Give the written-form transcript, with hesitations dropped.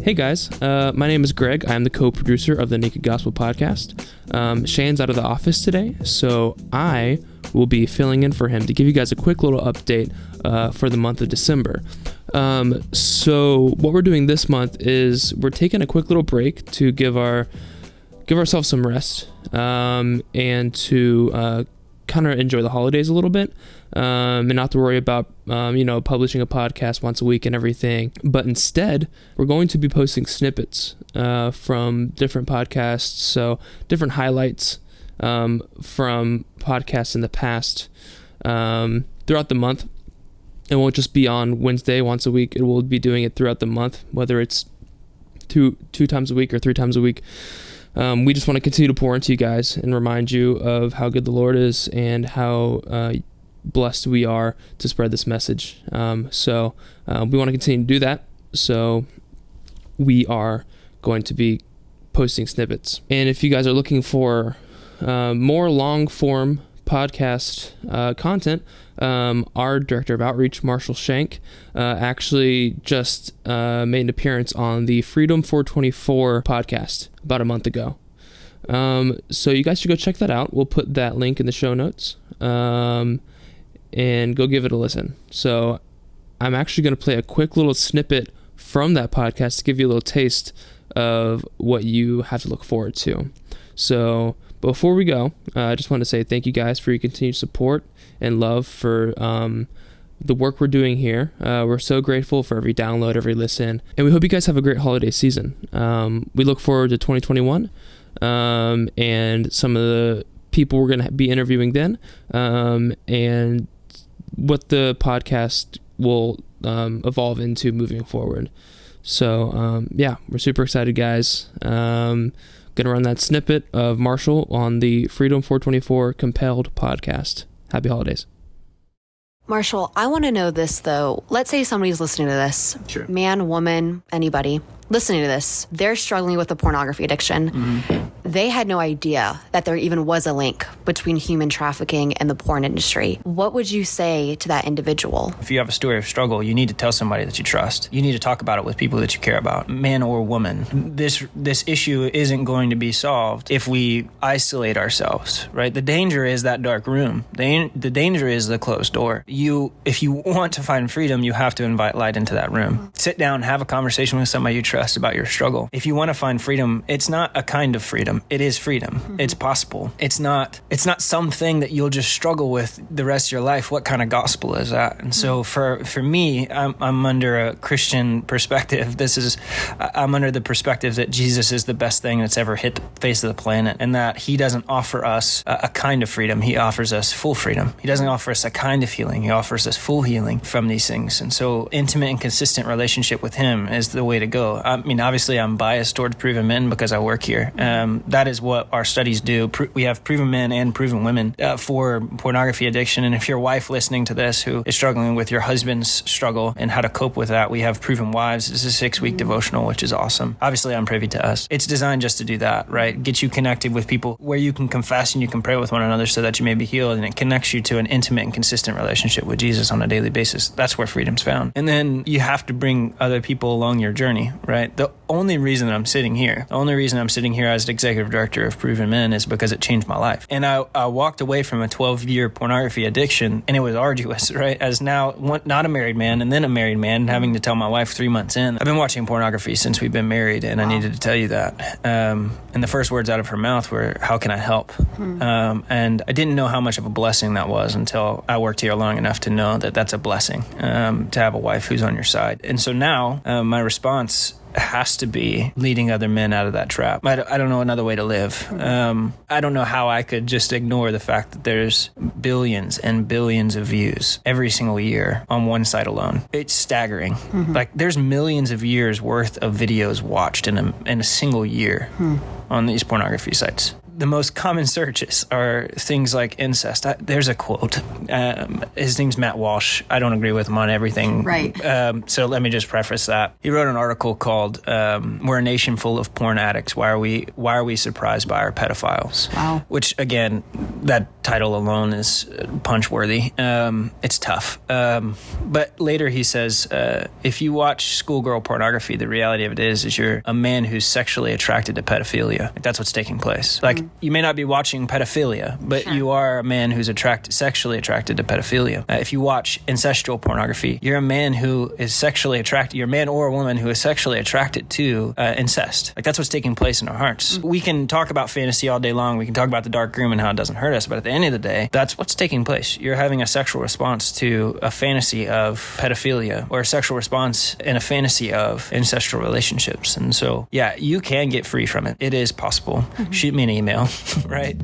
Hey guys, my name is Greg. I'm the co-producer of the Naked Gospel podcast. Shane's out of the office today, so I will be filling in for him to give you guys a quick little update for the month of December. So what we're doing this month is we're taking a quick little break to give ourselves some rest and to kind of enjoy the holidays a little bit, and not to worry about publishing a podcast once a week and everything. But instead, we're going to be posting snippets from different podcasts, so different highlights from podcasts in the past throughout the month. It won't just be on Wednesday once a week. It will be doing it throughout the month, whether it's two times a week or 3 times a week. We just want to continue to pour into you guys and remind you of how good the Lord is and how blessed we are to spread this message. So we want to continue to do that. So we are going to be posting snippets. And if you guys are looking for more long form podcast content, our director of outreach, Marshall Shank, actually just made an appearance on the Freedom 424 podcast about a month ago. So you guys should go check that out. We'll put that link in the show notes, and go give it a listen. So I'm actually going to play a quick little snippet from that podcast to give you a little taste of what you have to look forward to. So before we go, I just want to say thank you guys for your continued support and love for the work we're doing here. We're so grateful for every download, every listen, and we hope you guys have a great holiday season. We look forward to 2021 and some of the people we're going to be interviewing then, and what the podcast will evolve into moving forward. So we're super excited, guys. Gonna run that snippet of Marshall on the Freedom 424 Compelled podcast. Happy holidays. Marshall, I want to know this, though. Let's say somebody's listening to this. Sure. Man, woman, anybody listening to this. They're struggling with a pornography addiction. Mm-hmm. They had no idea that there even was a link between human trafficking and the porn industry. What would you say to that individual? If you have a story of struggle, you need to tell somebody that you trust. You need to talk about it with people that you care about, man or woman. This issue isn't going to be solved if we isolate ourselves, right? The danger is that dark room. The danger is the closed door. If you want to find freedom, you have to invite light into that room. Mm-hmm. Sit down, have a conversation with somebody you trust about your struggle. If you want to find freedom, it's not a kind of freedom. It is freedom. Mm-hmm. It's possible. It's not something that you'll just struggle with the rest of your life. What kind of gospel is that? And so for me, I'm under a Christian perspective. I'm under the perspective that Jesus is the best thing that's ever hit the face of the planet, and that he doesn't offer us a kind of freedom. He offers us full freedom. He doesn't offer us a kind of healing. He offers us full healing from these things. And so intimate and consistent relationship with him is the way to go. I mean, obviously I'm biased towards Proven Men because I work here. That is what our studies do. We have Proven Men and Proven Women for pornography addiction. And if your wife listening to this who is struggling with your husband's struggle and how to cope with that, we have Proven Wives. It's a 6-week devotional, which is awesome. Obviously I'm privy to us. It's designed just to do that, right? Get you connected with people where you can confess and you can pray with one another so that you may be healed. And it connects you to an intimate and consistent relationship with Jesus on a daily basis. That's where freedom's found. And then you have to bring other people along your journey, right? The only reason that I'm sitting here as the executive director of Proven Men is because it changed my life. And I walked away from a 12-year pornography addiction, and it was arduous, right? As now not a married man and then a married man, having to tell my wife 3 months in, I've been watching pornography since we've been married, and I needed to tell you that. And the first words out of her mouth were, "How can I help?" And I didn't know how much of a blessing that was until I worked here long enough to know that that's a blessing, to have a wife who's on your side. And so now my response has to be leading other men out of that trap. I don't know another way to live. I don't know how I could just ignore the fact that there's billions and billions of views every single year on one site alone. It's staggering. Mm-hmm. Like there's millions of years worth of videos watched in a single year on these pornography sites. the most common searches are things like incest. There's a quote. His name's Matt Walsh. I don't agree with him on everything. Right. So let me just preface that. He wrote an article called "We're a Nation Full of Porn Addicts. Why are we surprised by our pedophiles?" Wow. Which, again, that title alone is punch-worthy. It's tough. But later he says, if you watch schoolgirl pornography, the reality of it is you're a man who's sexually attracted to pedophilia. That's what's taking place. Like, you may not be watching pedophilia, but you are a man who's sexually attracted to pedophilia. If you watch incestual pornography, you're a man who is sexually attracted. You're a man or a woman who is sexually attracted to incest. Like, that's what's taking place in our hearts. We can talk about fantasy all day long. We can talk about the dark room and how it doesn't hurt us, but at the end of the day, that's what's taking place. You're having a sexual response to a fantasy of pedophilia, or a sexual response in a fantasy of incestual relationships. And so, yeah, you can get free from it. It is possible. Shoot me an email, right?